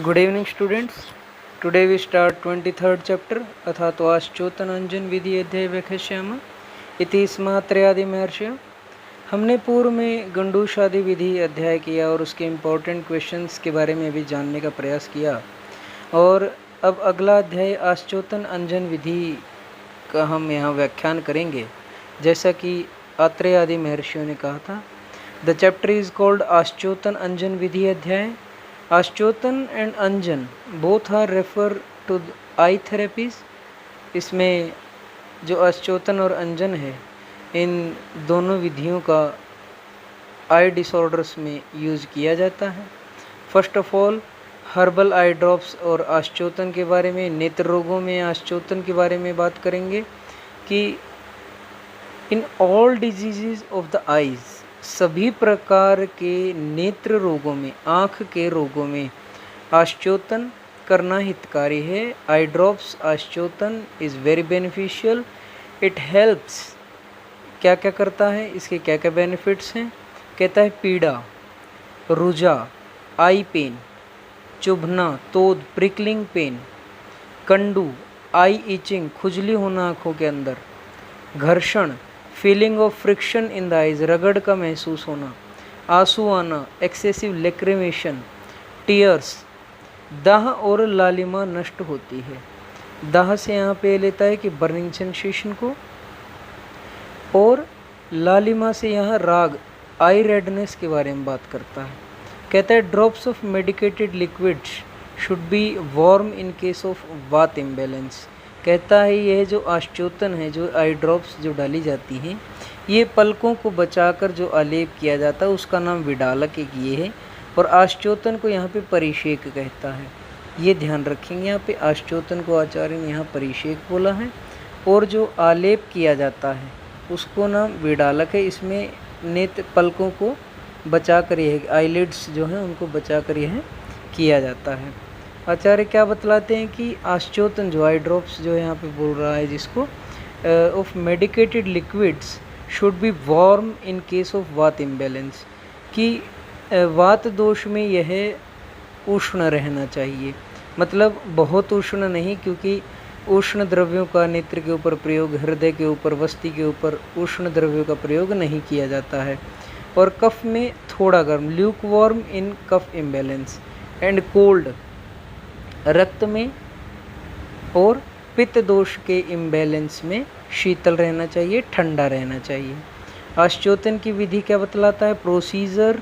Good evening students. Today we start 23rd chapter अर्थात आश्चोतनांजन विधि अध्याय व्याख्यास्यामः इति स्मात्रयादि महर्षि। हमने पूर्व में गंडूशादि विधि अध्याय किया और उसके इम्पोर्टेंट क्वेश्चंस के बारे में भी जानने का प्रयास किया, और अब अगला अध्याय आश्चोतन अंजन विधि का हम यहाँ व्याख्यान करेंगे। जैसा कि आत्रेय आदि महर्षियों ने कहा था, the chapter is called Aschyotana Anjana Vidhi Adhyaya. Aschyotana and Anjana both are refer to eye therapies. इसमें जो आश्चोतन और अंजन है, इन दोनों विधियों का आई डिसऑर्डर्स में यूज़ किया जाता है। First of all herbal eye drops और आश्चोतन के बारे में, नेत्र रोगों में आश्चोतन के बारे में बात करेंगे कि in all disease of the eyes, सभी प्रकार के नेत्र रोगों में, आँख के रोगों में आश्चोतन करना हितकारी है। Eye drops Aschyotana is very beneficial. It helps, क्या क्या करता है, इसके क्या क्या बेनिफिट्स हैं। कहता है पीड़ा, रुझा, आई pen, चुभना, Tod, prickling pen, Kandu, आई इचिंग, खुजली होना आँखों के अंदर, घर्षण, feeling of friction in the eyes, रगड़ का महसूस होना, आंसू आना, एक्सेसिव लेक्रिमेशन, टीयर्स, दाह और लालिमा नष्ट होती है। दाह से यहाँ पे लेता है कि बर्निंग सेंसेशन को, और लालिमा से यहाँ राग, आई रेडनेस के बारे में बात करता है। कहता है drops of medicated liquids should be warm in case of वात इम्बैलेंस। कहता है यह जो आश्चोतन है, जो आई ड्रॉप्स जो डाली जाती हैं, ये पलकों को बचाकर जो आलेप किया जाता है उसका नाम विडालक एक ये है, और आश्चोतन को यहाँ पे परिषेक कहता है। ये ध्यान रखेंगे, यहाँ पे आश्चोतन को आचार्य ने यहाँ परिषेक बोला है, और जो आलेप किया जाता है उसको नाम विडालक है। इसमें नेत्र पलकों को बचा कर यह आईलिड्स जो हैं उनको बचा कर यह किया जाता है। आचार्य क्या बतलाते हैं कि आश्चोतन जो आई ड्रॉप्स जो यहाँ पे बोल रहा है, जिसको of medicated liquids should be warm in case of वात इम्बैलेंस, कि वात दोष में यह उष्ण रहना चाहिए। मतलब बहुत उष्ण नहीं, क्योंकि उष्ण द्रव्यों का नेत्र के ऊपर प्रयोग, हृदय के ऊपर, वस्ती के ऊपर उष्ण द्रव्यों का प्रयोग नहीं किया जाता है। और कफ में थोड़ा गर्म, lukewarm in kapha imbalance, and cold रक्त में और पित्त दोष के इम्बैलेंस में शीतल रहना चाहिए, ठंडा रहना चाहिए। आश्चोतन की विधि क्या बतलाता है, प्रोसीजर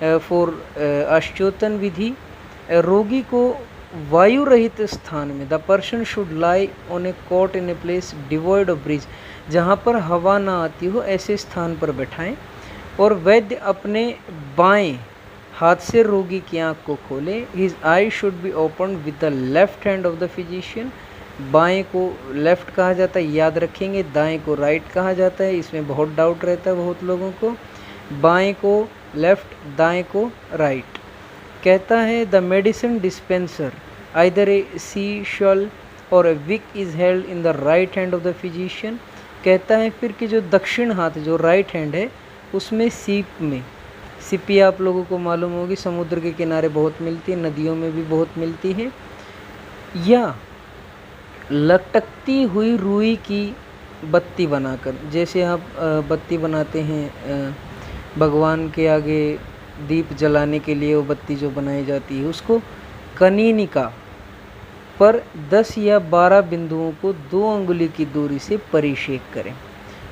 फॉर आश्चोतन विधि। रोगी को वायु रहित स्थान में, the person should lie on a cot in a place devoid of breeze, जहाँ पर हवा ना आती हो ऐसे स्थान पर बैठाएं, और वैद्य अपने बाएं हाथ से रोगी की आँख को खोले। His I should be open with the left hand of the physician. बाएं को लेफ्ट कहा जाता है, याद रखेंगे, दाएं को राइट कहा जाता है। इसमें बहुत डाउट रहता है बहुत लोगों को, बाएं को लेफ्ट, दाएं को राइट। कहता है the medicine dispenser either a seashell or a wick is held in the right hand of the physician. कहता है फिर कि जो दक्षिण हाथ, जो राइट हैंड है, उसमें सीप में, सिपी आप लोगों को मालूम होगी, समुद्र के किनारे बहुत मिलती है, नदियों में भी बहुत मिलती है, या लटकती हुई रुई की बत्ती बनाकर, जैसे आप बत्ती बनाते हैं भगवान के आगे दीप जलाने के लिए, वो बत्ती जो बनाई जाती है उसको कनीनिका पर 10 या 12 बिंदुओं को 2 अंगुली की दूरी से परिषेक करें।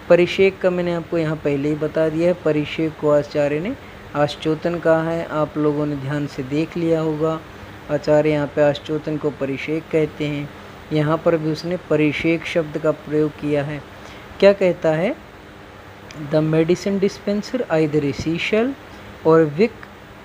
परिषेक का मैंने आपको यहाँ पहले ही बता दिया है। परिषेक को आचार्य ने आश्चोतन कहा है, आप लोगों ने ध्यान से देख लिया होगा। आचार्य यहाँ पे आश्चोतन को परिषेक कहते हैं, यहाँ पर भी उसने परिषेक शब्द का प्रयोग किया है। क्या कहता है, the medicine dispenser either a seashell और विक,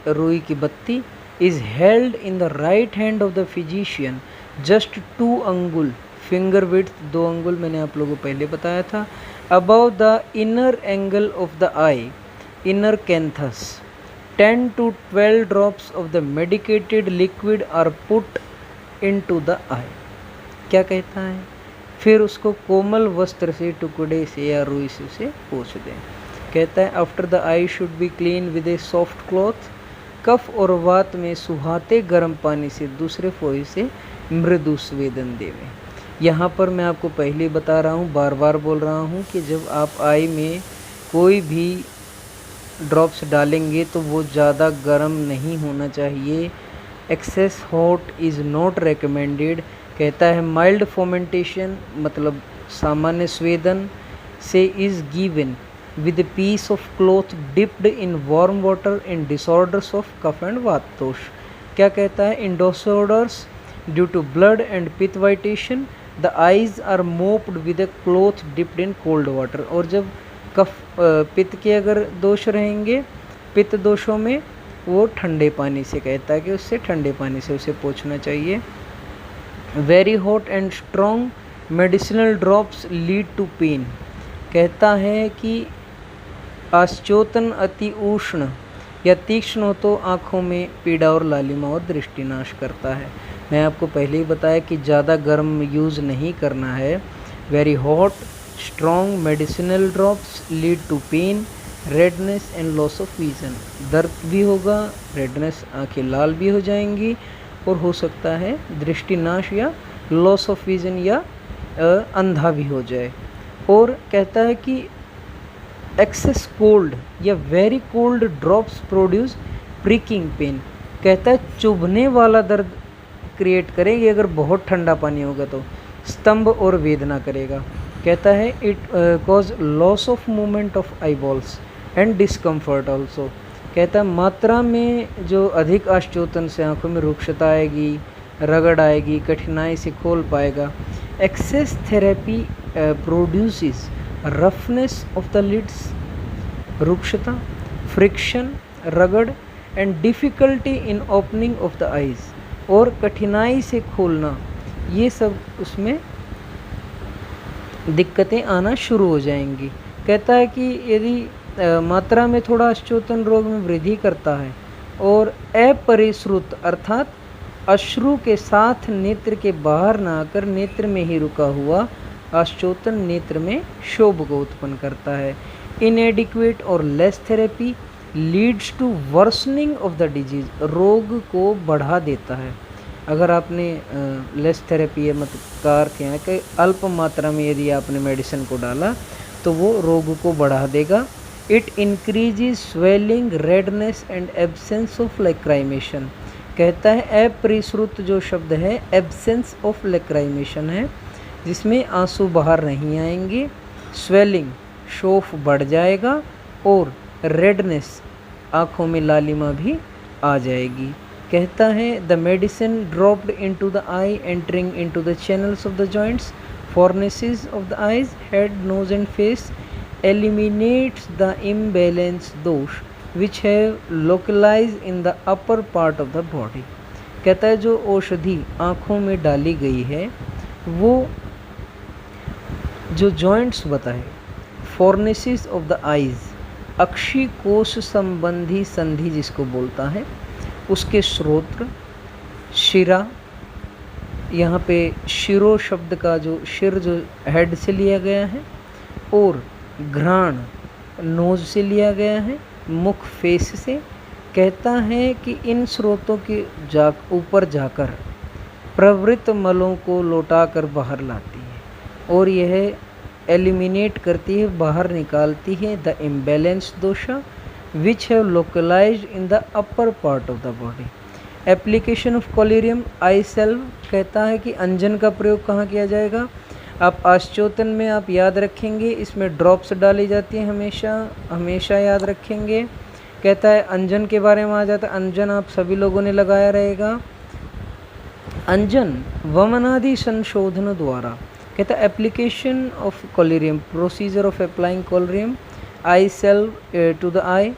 रुई की बत्ती, is held in the right hand of the physician just 2 अंगुल, फिंगर विड्थ 2 अंगुल, मैंने आप लोगों को पहले बताया था, above the inner angle of the I, inner canthus. 10 to 12 drops of the medicated liquid are put into the eye। क्या कहता है, फिर उसको कोमल वस्त्र से, टुकड़े से या रुई से उसे पोंछ दें। कहता है after the eye should be clean with a soft cloth, कफ और वात में सुहाते गर्म पानी से दूसरे फोई से मृदु स्वेदन देवे। यहाँ पर मैं आपको पहले ही बता रहा हूँ, बार बार बोल रहा हूँ कि जब आप आई में कोई भी ड्रॉप्स डालेंगे तो वो ज़्यादा गर्म नहीं होना चाहिए। Excess hot is not recommended. कहता है माइल्ड फोमेंटेशन मतलब सामान्य स्वेदन से is given with a piece of cloth dipped in warm water in disorders of cough and वातदोष। क्या कहता है, in disorders due to blood and pitvitation the eyes are mopped with a cloth dipped in cold water। और जब कफ पित्त के अगर दोष रहेंगे, पित्त दोषों में वो ठंडे पानी से, कहता है कि उससे ठंडे पानी से उसे पोंछना चाहिए। Very hot and strong medicinal drops lead to pain. कहता है कि आश्चोतन अति उष्ण या तीक्ष्ण हो तो आँखों में पीड़ा और लालिमा और दृष्टिनाश करता है। मैं आपको पहले ही बताया कि ज़्यादा गर्म यूज़ नहीं करना है। Very hot strong medicinal drops lead to pain, redness and loss of vision. दर्द भी होगा, रेडनेस आँखें लाल भी हो जाएंगी और हो सकता है दृष्टिनाश या लॉस ऑफ विजन या अंधा भी हो जाए। और कहता है कि एक्सेस कोल्ड या very cold drops produce pricking pain. कहता है चुभने वाला दर्द क्रिएट करेंगे अगर बहुत ठंडा पानी होगा तो, स्तंभ और वेदना करेगा। कहता है it cause loss of movement of eyeballs and discomfort also. कहता है मात्रा में जो अधिक आश्चोतन से आंखों में रुक्षता आएगी, रगड़ आएगी, कठिनाई से खोल पाएगा। Excess therapy produces roughness of the lids, रुक्षता, फ्रिक्शन, रगड़ and difficulty in opening of the eyes, और कठिनाई से खोलना, ये सब उसमें दिक्कतें आना शुरू हो जाएंगी। कहता है कि यदि मात्रा में थोड़ा आश्चोतन रोग में वृद्धि करता है और अपरिश्रुत अर्थात अश्रु के साथ नेत्र के बाहर ना आकर नेत्र में ही रुका हुआ आश्चोतन नेत्र में क्षोभ को उत्पन्न करता है। इनएडिक्वेट और less therapy leads to worsening of the disease, रोग को बढ़ा देता है। अगर आपने लेस थेरेपी है मतलब कार के हैं कि अल्प मात्रा में यदि आपने मेडिसिन को डाला तो वो रोग को बढ़ा देगा। It increases swelling, redness and absence of लैक्राइमेशन। कहता है अपरिश्रुत जो शब्द है एब्सेंस ऑफ लैक्राइमेशन है, जिसमें आंसू बाहर नहीं आएंगे, स्वेलिंग शोफ बढ़ जाएगा और रेडनेस आँखों में लालिमा भी आ जाएगी। कहता है the medicine dropped into the eye entering into the channels of the joints, fornices of the eyes, head, nose and face eliminates the imbalance dosha which have localise in the upper part of the body. कहता है जो औषधि आँखों में डाली गई है वो जो जॉइंट्स बताए, फॉर्नेसिस ऑफ द आइज़, अक्षी कोश संबंधी संधि जिसको बोलता है, उसके श्रोत्र, शिरा, यहाँ पे शिरो शब्द का जो शिर जो हेड से लिया गया है, और घ्राण नोज से लिया गया है, मुख फेस से। कहता है कि इन स्रोतों के ऊपर जाकर प्रवृत्त मलों को लौटाकर बाहर लाती है और यह एलिमिनेट करती है, बाहर निकालती है the imbalance dosha which have localised in the upper part of the body. Application of collyrium eye salve. कहता है कि अंजन का प्रयोग कहाँ किया जाएगा। आप आश्चोतन में आप याद रखेंगे, इसमें ड्रॉप्स डाली जाती हैं, हमेशा याद रखेंगे। कहता है अंजन के बारे में आ जाता है, अंजन आप सभी लोगों ने लगाया रहेगा। अंजन वमनादि संशोधन द्वारा। कहता है application of collyrium, procedure of applying collyrium eye salve to the eye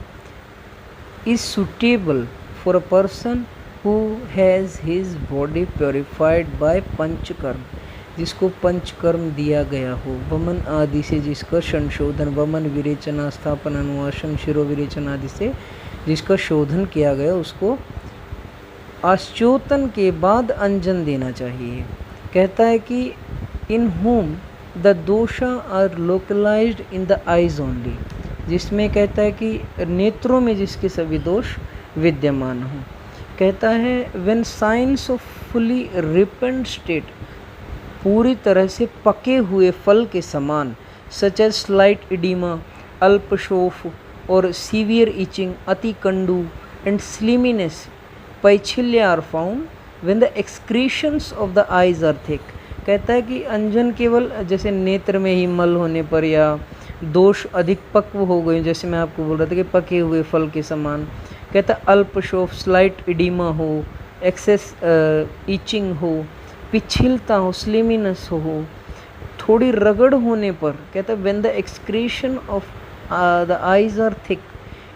is suitable for a person who has his body purified by panchakarma, जिसको पंचकर्म दिया गया हो, वमन आदि से जिसका संशोधन, वमन विरेचन, स्थापन, अनुवासन, शिरो विरेचन आदि से जिसका शोधन किया गया, उसको आश्चोतन के बाद अंजन देना चाहिए। कहता है कि in whom the dosha are localised in the eyes only, जिसमें कहता है कि नेत्रों में जिसके सभी दोष विद्यमान हो। कहता है when science of fully रिपेंड state, पूरी तरह से पके हुए फल के समान, सच एज स्लाइट इडीमा, अल्प शोफ और सीवियर इचिंग, अति कंडू एंड स्लिमीनेस, पैछिल्य are found when the excretions of the eyes are thick. कहता है कि अंजन केवल जैसे नेत्र में ही मल होने पर या दोष अधिक पक्व हो गए, जैसे मैं आपको बोल रहा था कि पके हुए फल के समान। कहता है अल्प शोफ, स्लाइट इडीमा हो, एक्सेस ईचिंग हो, पिछिलता हो, स्लिमीनेस हो, थोड़ी रगड़ होने पर। कहता है when the excretion of the eyes are thick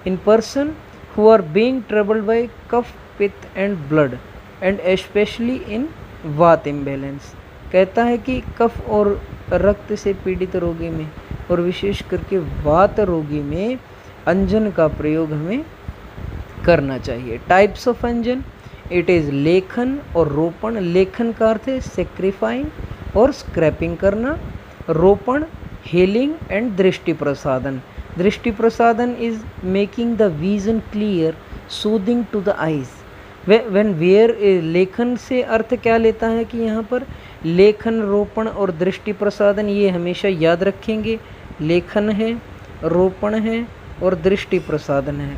in person who are being troubled by kapha, pitta and blood and especially in vata imbalance. कहता है कि कफ और रक्त से पीड़ित रोगी में और विशेष करके वात रोगी में अंजन का प्रयोग हमें करना चाहिए। Types of Anjan, it is लेखन और रोपण। लेखन का अर्थ है सेक्रीफाइंग और स्क्रैपिंग करना, रोपण healing and drishti prasadana. Drishti prasadana is making the vision clear, soothing to the eyes. When where, लेखन से अर्थ क्या लेता है कि यहाँ पर लेखन, रोपण और दृष्टि प्रसादन, ये हमेशा याद रखेंगे। लेखन है, रोपण है और दृष्टि प्रसादन है,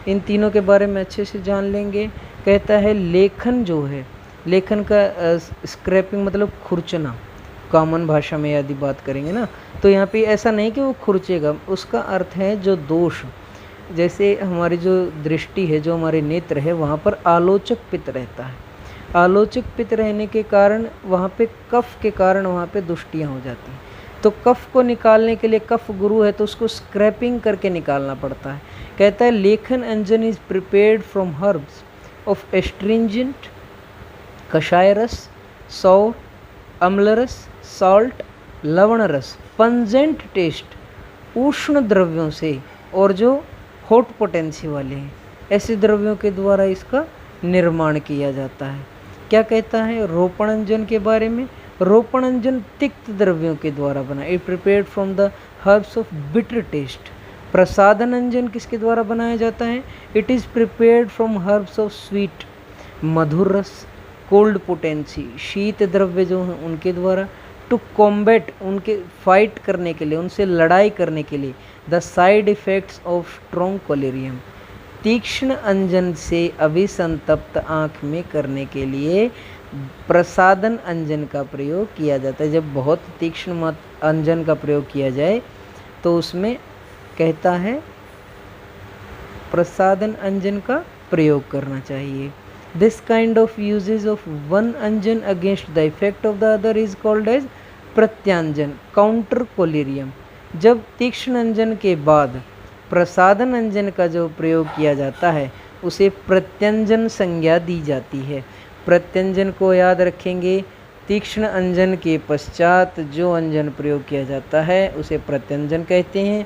इन तीनों के बारे में अच्छे से जान लेंगे। कहता है लेखन जो है, लेखन का स्क्रैपिंग मतलब खुरचना, कॉमन भाषा में यदि बात करेंगे ना, तो यहाँ पे ऐसा नहीं कि वो खुरचेगा, उसका अर्थ है जो दोष, जैसे हमारी जो दृष्टि है, जो हमारे नेत्र है, वहाँ पर आलोचक पित्त रहता है। आलोचक पित्त रहने के कारण वहाँ पे कफ के कारण वहाँ पे दुष्टियाँ हो जाती हैं। तो कफ को निकालने के लिए, कफ गुरु है तो उसको स्क्रैपिंग करके निकालना पड़ता है। कहता है lekhana anjana is prepared from herbs of astringent, कषाय रस, सौर, अम्ल रस, सॉल्ट, लवण रस, पंजेंट टेस्ट, उष्ण द्रव्यों से, और जो हॉट पोटेंसी वाले हैं, ऐसे द्रव्यों के द्वारा इसका निर्माण किया जाता है। क्या कहता है रोपण अंजन के बारे में? रोपण अंजन तिक्त द्रव्यों के द्वारा बना, it prepared from the herbs of bitter taste. प्रसादन अंजन किसके द्वारा बनाया जाता है? It is prepared from herbs of sweet, मधुर रस, कोल्ड पोटेंसी, शीत द्रव्य जो हैं उनके द्वारा, टू कॉम्बैट, उनके फाइट करने के लिए, उनसे लड़ाई करने के लिए, the side effects of strong collyrium. तीक्ष्ण अंजन से अभिसंतप्त आँख में करने के लिए प्रसादन अंजन का प्रयोग किया जाता है। जब बहुत तीक्ष्ण अंजन का प्रयोग किया जाए तो उसमें कहता है प्रसादन अंजन का प्रयोग करना चाहिए। This kind of usages of one anjana against the effect of the other is called as pratyanjana, counter collyrium. जब तीक्ष्ण अंजन के बाद प्रसादन अंजन का जो प्रयोग किया जाता है उसे प्रत्यंजन संज्ञा दी जाती है। प्रत्यंजन को याद रखेंगे, तीक्ष्ण अंजन के पश्चात जो अंजन प्रयोग किया जाता है उसे प्रत्यंजन कहते हैं।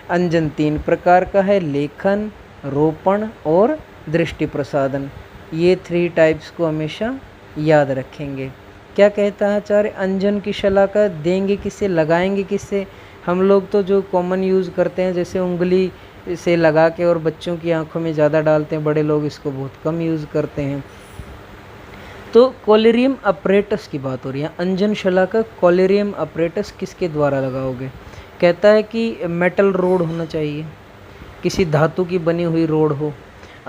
अंजन 3 प्रकार का है, लेखन, रोपण और दृष्टि प्रसादन। ये 3 टाइप्स को हमेशा याद रखेंगे। क्या कहता है आचार्य? अंजन की शलाका देंगे किससे, लगाएंगे किससे? हम लोग तो जो कॉमन यूज़ करते हैं, जैसे उंगली से लगा के और बच्चों की आंखों में ज़्यादा डालते हैं, बड़े लोग इसको बहुत कम यूज़ करते हैं। तो कोलेरियम अपरेटस की बात हो रही है। अंजन शलाका कोलेरियम अपरेटस किसके द्वारा लगाओगे? कहता है कि मेटल रोड होना चाहिए, किसी धातु की बनी हुई रोड हो।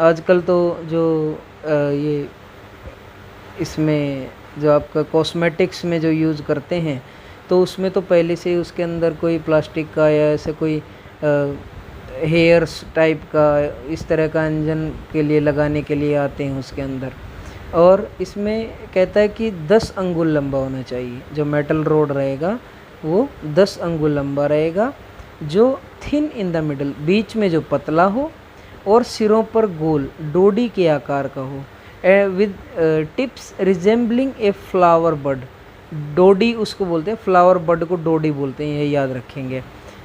आजकल तो जो ये इसमें जो आपका कॉस्मेटिक्स में जो यूज़ करते हैं तो उसमें तो पहले से उसके अंदर कोई प्लास्टिक का या ऐसे कोई हेयर्स टाइप का इस तरह का अंजन के लिए लगाने के लिए आते हैं उसके अंदर। और इसमें कहता है कि 10 अंगुल लंबा होना चाहिए। जो मेटल रोड रहेगा वो 10 अंगुल लंबा रहेगा, जो थिन इन द मिडल, बीच में जो पतला हो और सिरों पर गोल डोडी के आकार का हो, with tips resembling a flower bud. डोडी उसको बोलते हैं, फ्लावर बड को डोडी बोलते हैं, ये याद रखेंगे।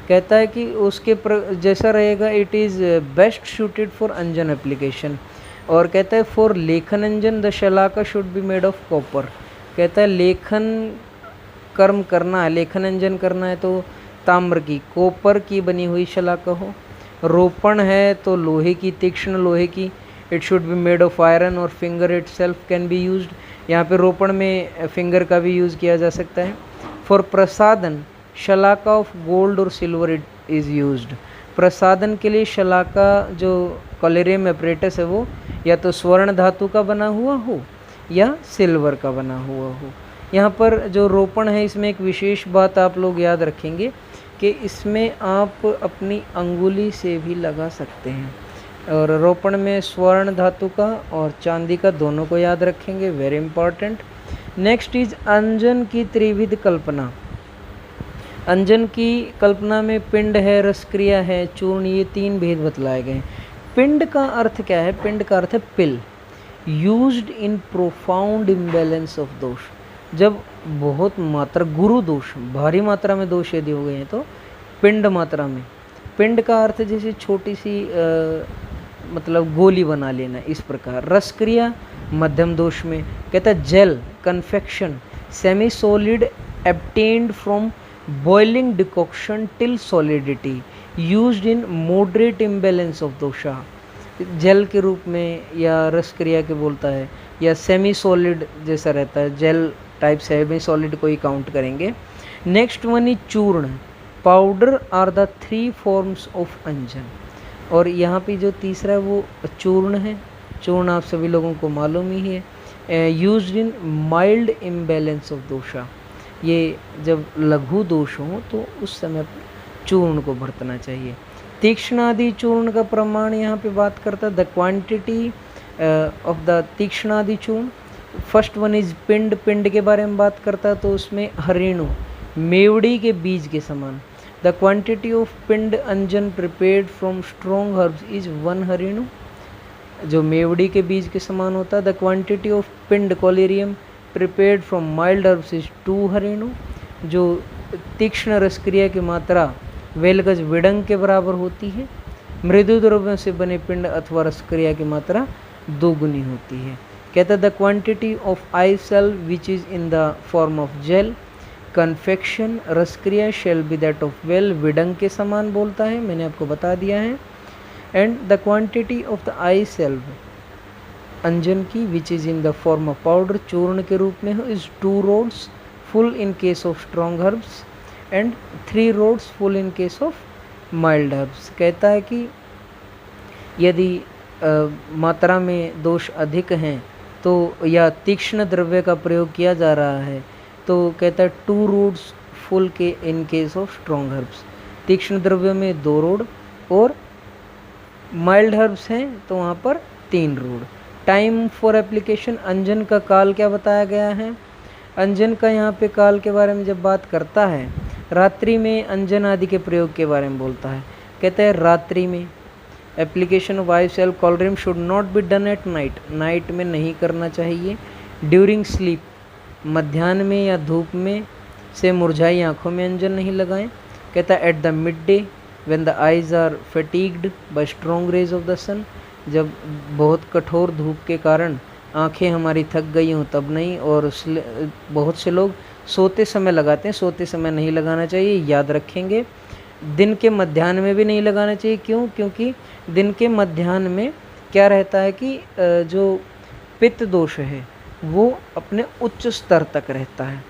कहता है कि उसके जैसा रहेगा, it is best suited for anjana application. और कहता है for lekhana anjana the shalaka should be made of copper. कहता है लेखन कर्म करना है, लेखन अंजन करना है तो ताम्र की, कॉपर की बनी हुई शलाका हो। रोपण है तो लोहे की, तीक्ष्ण लोहे की। It should be made of iron और finger itself can be use. यहाँ पे रोपण में फिंगर का भी यूज़ किया जा सकता है। फॉर प्रसादन शलाका ऑफ गोल्ड और सिल्वर इट इज़ यूज्ड। प्रसादन के लिए शलाका जो कॉलेरियम एपरेटस है वो या तो स्वर्ण धातु का बना हुआ हो या सिल्वर का बना हुआ हो। यहाँ पर जो रोपण है इसमें एक विशेष बात आप लोग याद रखेंगे कि इसमें आप अपनी अंगुली से भी लगा सकते हैं। और रोपण में स्वर्ण धातु का और चांदी का दोनों को याद रखेंगे, वेरी इंपॉर्टेंट। नेक्स्ट इज अंजन की त्रिविध कल्पना। अंजन की कल्पना में पिंड है, रसक्रिया है, चूर्ण, ये 3 भेद बतलाए गए हैं। पिंड का अर्थ क्या है? पिंड का अर्थ है pill, used in profound imbalance of dosha. जब बहुत मात्रा गुरु दोष, भारी मात्रा में दोष यदि हो गए हैं तो पिंड मात्रा में। पिंड का अर्थ जैसे छोटी सी मतलब गोली बना लेना, इस प्रकार। रसक्रिया मध्यम दोष में। कहता है gel confection semi solid obtained from boiling decoction till solidity used in moderate imbalance of dosha। Gel के रूप में या रस क्रिया के बोलता है, या सेमी सॉलिड जैसा रहता है, जेल टाइप सेमी सॉलिड को ही काउंट करेंगे। Next one is churna. Powder are the 3 forms of anjana. और यहाँ पे जो तीसरा है वो चूर्ण है। चूर्ण आप सभी लोगों को मालूम ही है, used in mild imbalance of dosha. ये जब लघु दोष हो तो उस समय चूर्ण को बरतना चाहिए। तीक्ष्ण आदि चूर्ण का प्रमाण यहाँ पे बात करता है, द क्वांटिटी ऑफ द तीक्ष्ण आदि चूर्ण। फर्स्ट वन इज पिंड। पिंड के बारे में बात करता है तो उसमें हरिणु मेवड़ी के बीज के समान। The quantity of pinda anjana prepared from strong herbs is 1 harenu, जो मेवड़ी के बीज के समान होता है। The quantity of pinda collyrium prepared from mild herbs is 2 harenu, जो तीक्ष्ण रसक्रिया की मात्रा वेलगज विडंग के बराबर होती है। मृदु द्रव्यों से बने पिंड अथवा रसक्रिया की मात्रा 2 गुनी होती है। कहता है the quantity of eye salve which is in the form of gel confection rasakriya shall be that of well, विडंग के समान बोलता है, मैंने आपको बता दिया है। And the quantity of the eye salve anjana की which is in the form of powder चूर्ण के रूप में हो is 2 rods full in case of strong herbs and 3 rods full in case of mild herbs. कहता है कि यदि मात्रा में दोष अधिक हैं तो या तीक्ष्ण द्रव्य का प्रयोग किया जा रहा है तो कहता है 2 रोड्स फुल के इन केस ऑफ स्ट्रॉन्ग हर्ब्स। तीक्ष्ण द्रव्य में 2 रोड और माइल्ड हर्ब्स हैं तो वहाँ पर 3 रोड। Time for application. अंजन का काल क्या बताया गया है? अंजन का यहाँ पे काल के बारे में जब बात करता है, रात्रि में अंजन आदि के प्रयोग के बारे में बोलता है। कहते हैं रात्रि में application of eye salve collyrium should not be done at night, night में नहीं करना चाहिए। ड्यूरिंग स्लीप, मध्याह्न में या धूप में से मुरझाई आँखों में अंजन नहीं लगाएं। कहता है at the midday when the eyes are fatigued by strong rays of the sun, जब बहुत कठोर धूप के कारण आंखें हमारी थक गई हों तब नहीं। और बहुत से लोग सोते समय लगाते हैं, सोते समय नहीं लगाना चाहिए, याद रखेंगे। दिन के मध्याह्न में भी नहीं लगाना चाहिए। क्यों? क्योंकि दिन के मध्याह्न में क्या रहता है कि जो पित्त दोष है वो अपने उच्च स्तर तक रहता है।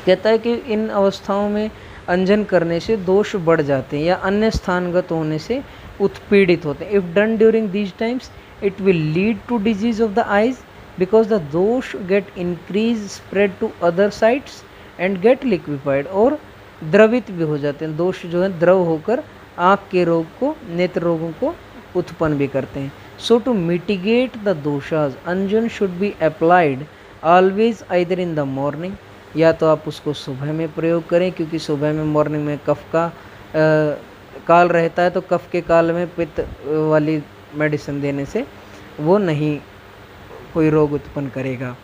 कहता है कि इन अवस्थाओं में अंजन करने से दोष बढ़ जाते हैं या अन्य स्थानगत होने से उत्पीड़ित होते हैं। If done during these times it will lead to disease of the eyes because the dosha get increase spread to other sites and get liquefied, और द्रवित भी हो जाते हैं। दोष जो है द्रव होकर आँख के रोग को, नेत्र रोगों को उत्पन्न भी करते हैं। So to mitigate the doshas anjana should be applied always either in the morning, या तो आप उसको सुबह में प्रयोग करें क्योंकि सुबह में मॉर्निंग में कफ का काल रहता है, तो कफ के काल में पित्त वाली मेडिसिन देने से वो नहीं कोई रोग उत्पन्न करेगा।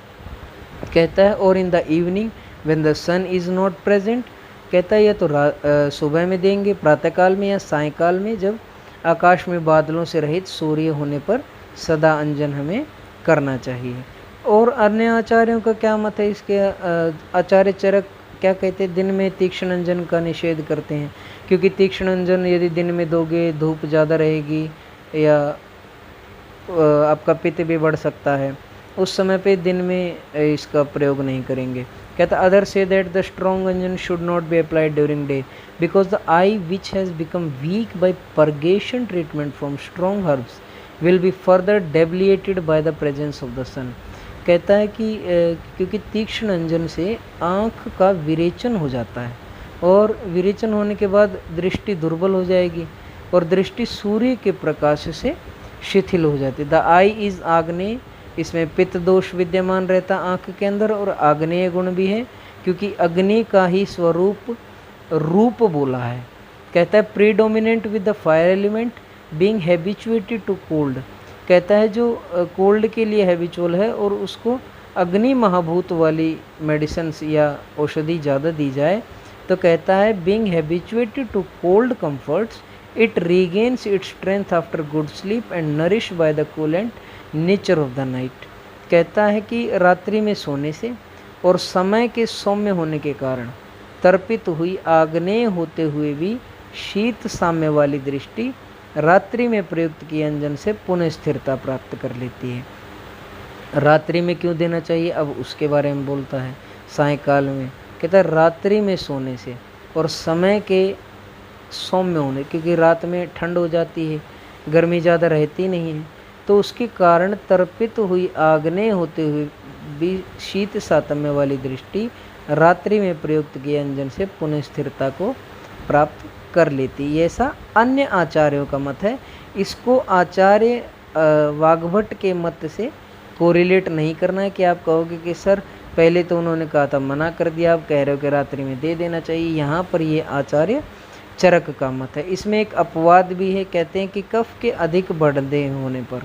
कहता है और in the evening when the sun is not present, कहता है या तो सुबह में देंगे, प्रातःकाल में या सायंकाल में, जब आकाश में बादलों से रहित सूर्य होने पर सदा अंजन हमें करना चाहिए। और अन्य आचार्यों का क्या मत है इसके? आचार्य चरक क्या कहते हैं? दिन में तीक्ष्ण अंजन का निषेध करते हैं क्योंकि तीक्ष्ण अंजन यदि दिन में दोगे धूप ज़्यादा रहेगी या आपका पित्त भी बढ़ सकता है, उस समय पे दिन में इसका प्रयोग नहीं करेंगे। कहता अदर से that the strong anjana should not be applied during day because the eye which has become weak by purgation treatment from strong herbs will be further debilitated by the presence of the sun. कहता है कि क्योंकि तीक्ष्ण अंजन से आँख का विरेचन हो जाता है और विरेचन होने के बाद दृष्टि दुर्बल हो जाएगी और दृष्टि सूर्य के प्रकाश से शिथिल हो जाती है। द आई इज़ आग्नेय, इसमें पित्त दोष विद्यमान रहता आँख के अंदर और आग्नेय गुण भी है क्योंकि अग्नि का ही स्वरूप रूप बोला है। कहता है predominant with the fire element being habituated to cold. कहता है जो कोल्ड के लिए हैबिचुअल है और उसको अग्नि महाभूत वाली मेडिसिन्स या औषधि ज़्यादा दी जाए तो कहता है being habituated to cold comforts it regains its strength after good sleep and nourish by the coolant nature of the night. कहता है कि रात्रि में सोने से और समय के सौम्य होने के कारण तर्पित हुई आग्नेय होते हुए भी शीत साम्य वाली दृष्टि रात्रि में प्रयुक्त किए अंजन से पुनः स्थिरता प्राप्त कर लेती है। रात्रि में क्यों देना चाहिए अब उसके बारे में बोलता है। सायंकाल में कहता है रात्रि में सोने से और समय के सौम्य होने, क्योंकि रात में ठंड हो जाती है, गर्मी ज़्यादा रहती नहीं है, तो उसके कारण तर्पित हुई आग्नेय होते हुए भी शीत सातम्य वाली दृष्टि रात्रि में प्रयुक्त किए अंजन से पुनः स्थिरता को प्राप्त कर लेती है। ऐसा अन्य आचार्यों का मत है। इसको आचार्य वाग्भट के मत से कोरिलेट नहीं करना है कि आप कहोगे कि सर पहले तो उन्होंने कहा था मना कर दिया, आप कह रहे हो कि रात्रि में दे देना चाहिए। यहाँ पर ये आचार्य चरक का मत है। इसमें एक अपवाद भी है, कहते हैं कि कफ के अधिक बढ़ने होने पर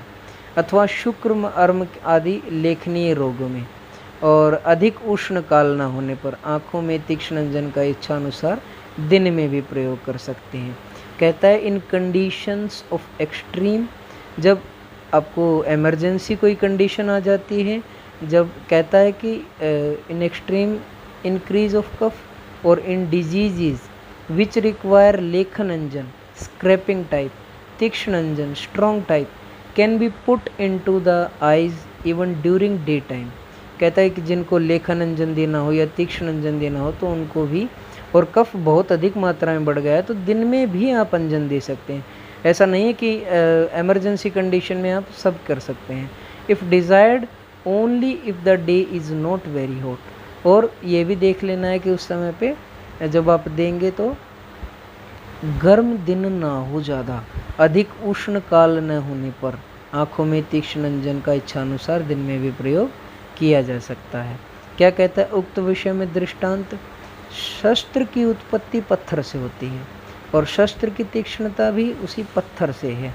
अथवा शुक्र अर्म आदि लेखनीय रोगों में और अधिक उष्ण काल न होने पर आँखों में तीक्ष्ण अंजन का इच्छा अनुसार दिन में भी प्रयोग कर सकते हैं। कहता है इन कंडीशंस ऑफ एक्सट्रीम, जब आपको इमरजेंसी कोई कंडीशन आ जाती है, जब कहता है कि in extreme increase of cough और इन डिजीज़ विच रिक्वायर लेखन अंजन scraping type tikshna anjana strong type can be put into the eyes even during day time. कहता है कि जिनको लेखन अंजन देना हो या तीक्ष्ण अंजन देना हो तो उनको भी, और कफ बहुत अधिक मात्रा में बढ़ गया है तो दिन में भी आप अंजन दे सकते हैं। ऐसा नहीं है कि एमरजेंसी कंडीशन में आप सब कर सकते हैं। If desired only if the day is not very hot, और ये भी देख लेना है कि उस समय पे जब आप देंगे तो गर्म दिन ना हो, ज़्यादा अधिक उष्ण काल न होने पर आँखों में तीक्ष्ण अंजन का इच्छानुसार दिन में भी प्रयोग किया जा सकता है। क्या कहता है उक्त विषय में दृष्टांत, शस्त्र की उत्पत्ति पत्थर से होती है और शस्त्र की तीक्ष्णता भी उसी पत्थर से है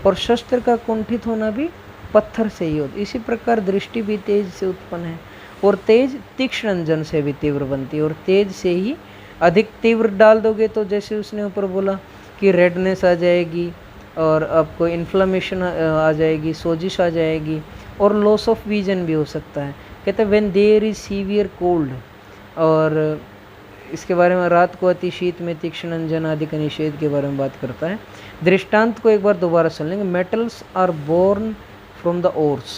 और शस्त्र का कुंठित होना भी पत्थर से ही होता है। इसी प्रकार दृष्टि भी तेज से उत्पन्न है और तेज तीक्ष्ण अंजन से भी तीव्र बनती है और तेज से ही अधिक तीव्र डाल दोगे तो जैसे उसने ऊपर बोला कि रेडनेस आ जाएगी और आपको इन्फ्लेमेशन आ जाएगी, सोजिश आ जाएगी और लॉस ऑफ विजन भी हो सकता है। कहते हैं when there is severe cold, और इसके बारे में रात को अति शीत में तीक्ष्ण अंजन आदि का निषेध के बारे में बात करता है। दृष्टांत को एक बार दोबारा सुन लेंगे। Metals are born from the ores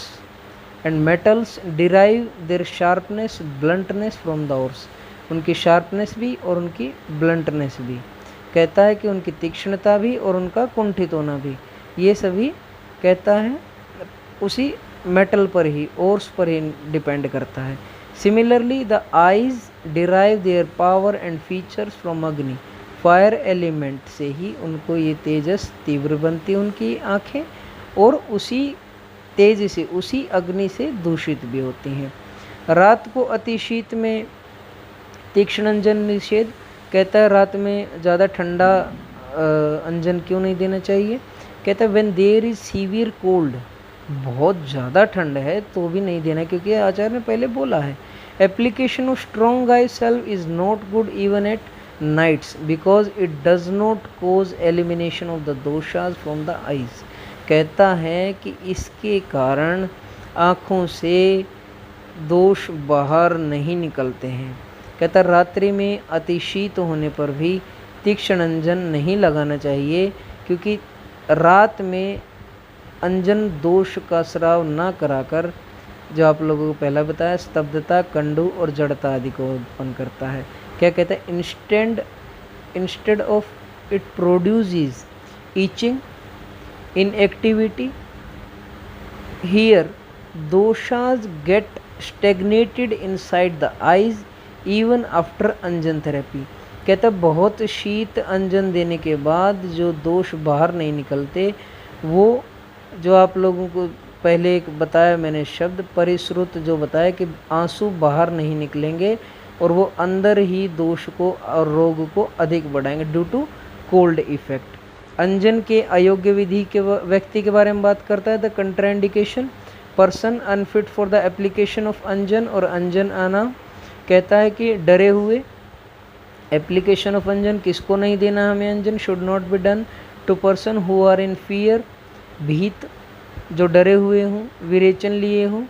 and metals derive their sharpness bluntness from the ores. उनकी शार्पनेस भी और उनकी ब्लंटनेस भी, कहता है कि उनकी तीक्ष्णता भी और उनका कुंठित होना भी, ये सभी कहता है उसी मेटल पर ही, ओर्स पर ही डिपेंड करता है। Similarly the eyes derive their power and features from अग्नि, फायर एलिमेंट से ही उनको ये तेजस तीव्र बनती उनकी आँखें और उसी तेज से उसी अग्नि से दूषित भी होती हैं। रात को अति शीत में तीक्ष्ण अंजन निषेध, कहता है रात में ज़्यादा ठंडा अंजन क्यों नहीं देना चाहिए। कहता है when there is severe cold, बहुत ज़्यादा ठंड है तो भी नहीं देना, क्योंकि आचार्य ने पहले बोला है application of strong eye salve is not good even at nights because it does not cause elimination of the doshas from the eyes. कहता है कि इसके कारण आँखों से दोष बाहर नहीं निकलते हैं। कहता रात्रि में अतिशीत होने पर भी तीक्ष्ण अंजन नहीं लगाना चाहिए, क्योंकि रात में अंजन दोष का स्राव न कराकर, जो आप लोगों को पहला बताया, स्तब्धता, कंडू और जड़ता आदि को उत्पन्न करता है। क्या कहता है? Instead of it produces itching, inactivity. Here doshas get stagnated inside the eyes even after Anjan therapy. कहता बहुत शीत अंजन देने के बाद जो दोष बाहर नहीं निकलते, वो जो आप लोगों को पहले एक बताया मैंने शब्द परिश्रुत, जो बताया कि आंसू बाहर नहीं निकलेंगे और वो अंदर ही दोष को और रोग को अधिक बढ़ाएंगे ड्यू टू कोल्ड इफेक्ट। अंजन के अयोग्य विधि के व्यक्ति के बारे में बात करता है। The contraindication, person unfit for the application of anjana और अंजन आना। कहता है कि डरे हुए, एप्लीकेशन ऑफ अंजन, किसको नहीं देना हमें अंजन, should not be done to person who are in fear, भीत, जो डरे हुए हों, विरेचन लिए हों।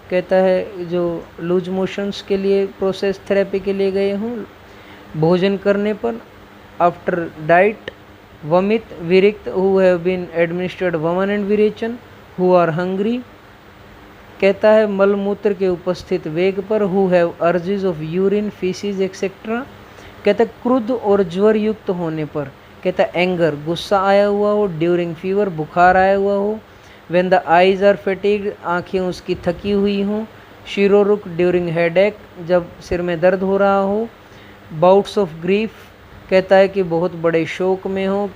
कहता है जो लूज मोशंस के लिए प्रोसेस थेरेपी के लिए गए हों, भोजन करने पर, आफ्टर डाइट, वमित, विरिक्त, who have been administered vamana and virechana, who are hungry. कहता है मलमूत्र के उपस्थित वेग पर, who have urges of urine, faeces etcetera. कहता है क्रुद्ध और ज्वर युक्त होने पर। कहता है एंगर, गुस्सा आया हुआ हो, ड्यूरिंग फीवर, बुखार आया हुआ हो, व्हेन द आईज आर फैटिग्ड, आँखें उसकी थकी हुई हों, शिरोरुक, ड्यूरिंग हेडेक, जब सिर में दर्द हो रहा हो, बाउट्स ऑफ ग्रीफ, कहता है कि बहुत बड़े शोक में हो,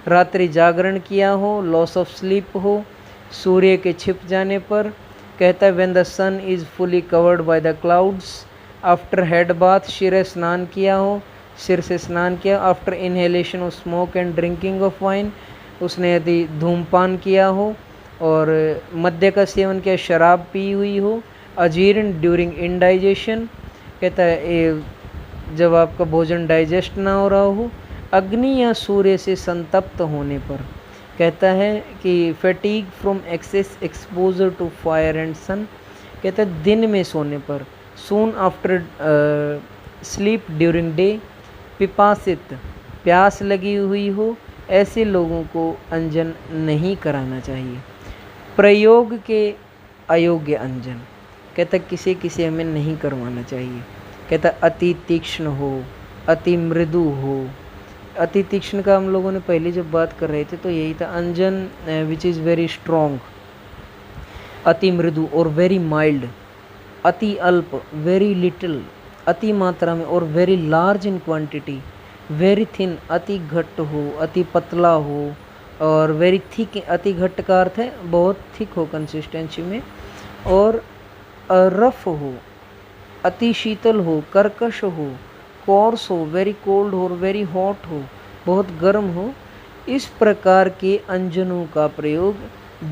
रात्रि जागरण किया हो, लॉस ऑफ स्लीप हो, सूर्य के छिप जाने पर। कहता है when the sun is fully covered by the clouds, after head bath, सिर स्नान किया हो, सिर से स्नान किया, after inhalation of smoke and drinking of wine, उसने यदि धूमपान किया हो और मद्य का सेवन किया, शराब पी हुई हो, अजीर्ण ड्यूरिंग इंडाइजेशन। कहता है जब आपका भोजन डाइजेस्ट ना हो रहा हो, अग्नि या सूर्य से संतप्त होने पर। कहता है कि fatigue from excess exposure to fire and sun. कहता है दिन में सोने पर, soon after sleep during day, पिपासित, प्यास लगी हुई हो, ऐसे लोगों को अंजन नहीं कराना चाहिए। प्रयोग के अयोग्य अंजन। कहता किसी किसी हमें नहीं करवाना चाहिए। कहता अति तीक्ष्ण हो, अति मृदु हो। अति तीक्ष्ण का हम लोगों ने पहले जब बात कर रहे थे तो यही था, अंजन विच इज़ वेरी स्ट्रॉन्ग, अति मृदु और वेरी माइल्ड, अति अल्प, वेरी लिटिल, अति मात्रा में, और very large in quantity, very thin, अति घट्ट हो, अति पतला हो, और वेरी थिक, अति घट्ट का अर्थ है बहुत थिक हो कंसिस्टेंसी में, और रफ हो, अति शीतल हो, कर्कश हो, कोर्स हो, वेरी कोल्ड हो, वेरी हॉट हो, बहुत गर्म हो। इस प्रकार के अंजनों का प्रयोग,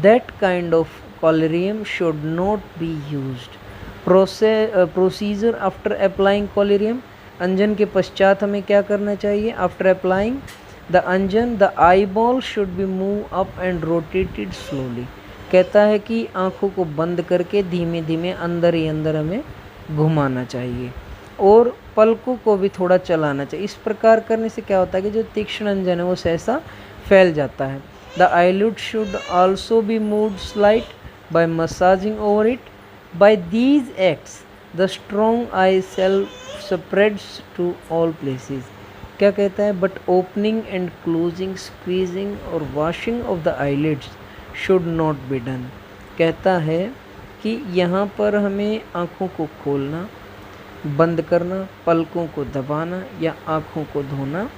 that kind of collyrium should not be used. Procedure after applying collyrium, अंजन के पश्चात हमें क्या करना चाहिए? After applying the anjana, the eye ball should be move up and rotated slowly. कहता है कि आँखों को बंद करके धीमे धीमे अंदर ही अंदर हमें घुमाना चाहिए और पलकों को भी थोड़ा चलाना चाहिए। इस प्रकार करने से क्या होता है कि जो तीक्ष्ण अंजन है वो सहसा फैल जाता है। The eyelid should also be moved slight by massaging over it. By these acts the strong eye salve spreads to all places. क्या कहता है? But opening and closing, squeezing और washing of the eyelids should not be done. कहता है कि यहाँ पर हमें आँखों को खोलना, बंद करना, पलकों को दबाना या आँखों को धोना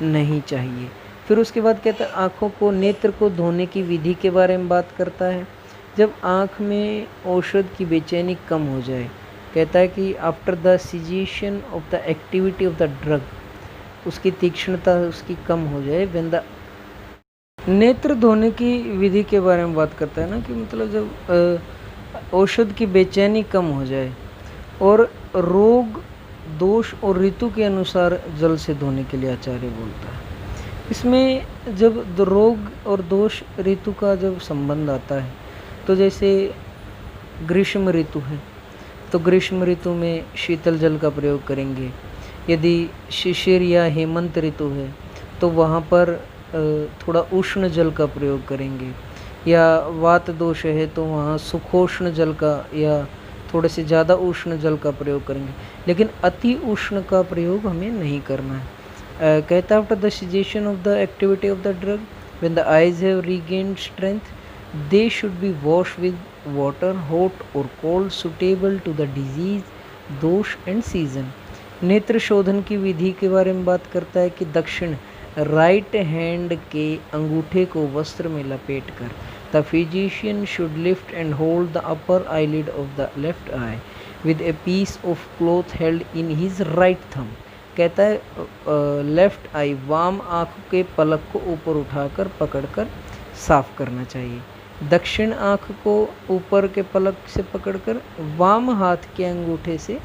नहीं चाहिए। फिर उसके बाद कहता है आँखों को, नेत्र को धोने की विधि के बारे में बात करता है। जब आँख में औषध की बेचैनी कम हो जाए, कहता है कि after the caseation of the activity of the drug, उसकी तीक्ष्णता उसकी कम हो जाए। व्हेन द नेत्र धोने की विधि के बारे में बात करता है ना, कि मतलब जब औषध की बेचैनी कम हो जाए और रोग, दोष और ऋतु के अनुसार जल से धोने के लिए आचार्य बोलता है। इसमें जब रोग और दोष ऋतु का जब संबंध आता है, तो जैसे ग्रीष्म ऋतु है तो ग्रीष्म ऋतु में शीतल जल का प्रयोग करेंगे। यदि शिशिर या हेमंत ऋतु है तो वहाँ पर थोड़ा उष्ण जल का प्रयोग करेंगे। या वात दोष है तो वहाँ सुखोष्ण जल का या थोड़े से ज़्यादा उष्ण जल का प्रयोग करेंगे, लेकिन अति उष्ण का प्रयोग हमें नहीं करना है। कहता है after the cessation of the activity of the drug when the eyes have regained strength they should be wash with water hot और cold suitable to the disease dosha and season. नेत्र शोधन की विधि के बारे में बात करता है कि दक्षिण राइट हैंड के अंगूठे को वस्त्र में लपेट कर the physician should lift and hold the upper eyelid of the left eye with a piece of cloth held in his right thumb. कहता है लेफ्ट आई वाम आँख के पलक को ऊपर उठाकर पकड़कर साफ करना चाहिए। दक्षिण आँख को ऊपर के पलक से पकड़कर वाम हाथ के अंगूठे से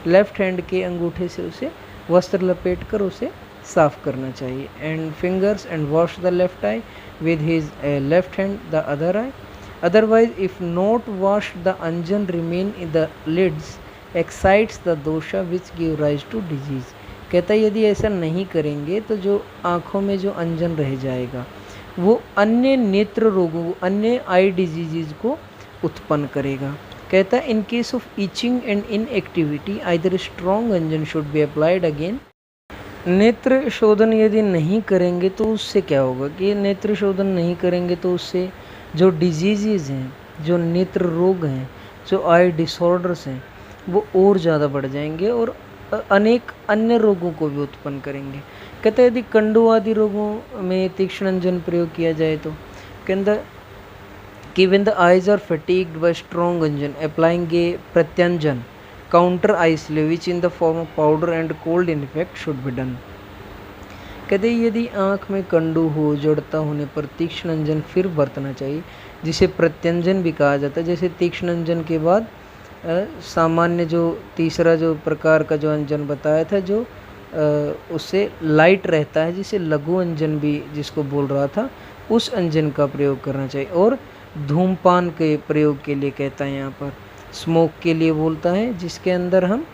लेफ्ट हैंड के अंगूठे से उसे वस्त्र लपेट कर उसे साफ करना चाहिए। And fingers and wash the left eye with his left hand the other eye otherwise if not wash the anjana remain in the lids excites the dosha which give rise to disease. कहता है यदि ऐसा नहीं करेंगे तो जो आँखों में जो अंजन रह जाएगा वो अन्य नेत्र रोगों को, अन्य आई डिजीज़ को उत्पन्न करेगा। कहता है in case of itching and inactivity either strong anjana should be applied again. नेत्र शोधन यदि नहीं करेंगे तो उससे क्या होगा कि नेत्र शोधन नहीं करेंगे तो उससे जो डिजीज़ हैं, जो नेत्र रोग हैं, जो आई डिसऑर्डर्स हैं वो और ज़्यादा बढ़ जाएंगे और अनेक अन्य रोगों को भी उत्पन्न करेंगे। कहते हैं यदि कंडु आदि रोगों में तीक्ष्ण अंजन प्रयोग किया जाए तो कहता कि when the eyes are fatigued by strong anjana applying a pratyanjana counter eye salve which in the form of powder and cold in effect should be done. कहते हैं यदि आँख में कंडू हो, जड़ता होने पर तीक्ष्ण अंजन फिर बरतना चाहिए, जिसे प्रत्यंजन भी कहा जाता है। जैसे तीक्ष्ण अंजन के बाद सामान्य जो तीसरा जो प्रकार का जो अंजन बताया था जो उससे लाइट रहता है, जिसे लघु अंजन भी जिसको बोल रहा था, उस अंजन का प्रयोग करना चाहिए। और धूमपान के प्रयोग के लिए कहता है यहाँ पर स्मोक के लिए बोलता है, जिसके अंदर हम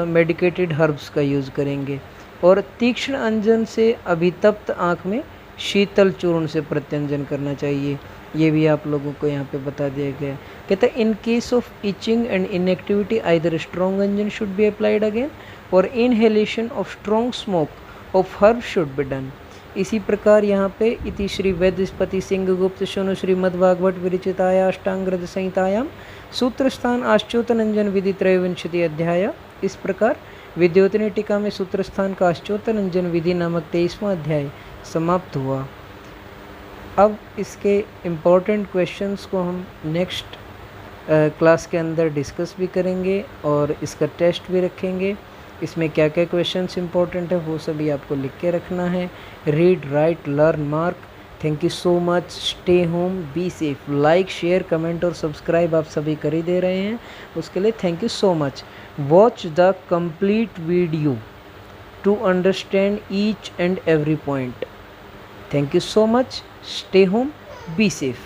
मेडिकेटेड हर्ब्स का यूज़ करेंगे। और तीक्ष्ण अंजन से अभितप्त आँख में शीतल चूर्ण से प्रत्यंजन करना चाहिए, ये भी आप लोगों को यहाँ पे बता दिया गया। कहता है in case of itching and inactivity either strong anjana should be applied again और inhalation of strong smoke of herb should be done. इसी प्रकार यहाँ पे इति श्री वैद्यस्पति सिंह गुप्त शोनु श्रीमद्भागवत विरचिताया अष्टांगरद संहितायाम सूत्रस्थान आश्चोतनंजन विधि त्रयोविंशति अध्याय। इस प्रकार विद्योतनी टीका में सूत्रस्थान का आश्चोतनंजन विधि नामक 23वां अध्याय समाप्त हुआ। अब इसके इम्पोर्टेंट क्वेश्चंस को हम नेक्स्ट क्लास के अंदर डिस्कस भी करेंगे और इसका टेस्ट भी रखेंगे। इसमें क्या क्या क्वेश्चंस इंपॉर्टेंट है वो सभी आपको लिख के रखना है। Read, write, learn, mark. Thank you so much. Stay home, be safe. Like, share, comment और सब्सक्राइब आप सभी कर ही दे रहे हैं, उसके लिए thank you so much. Watch the complete video to understand each and every point. Thank you so much. Stay home. Be safe.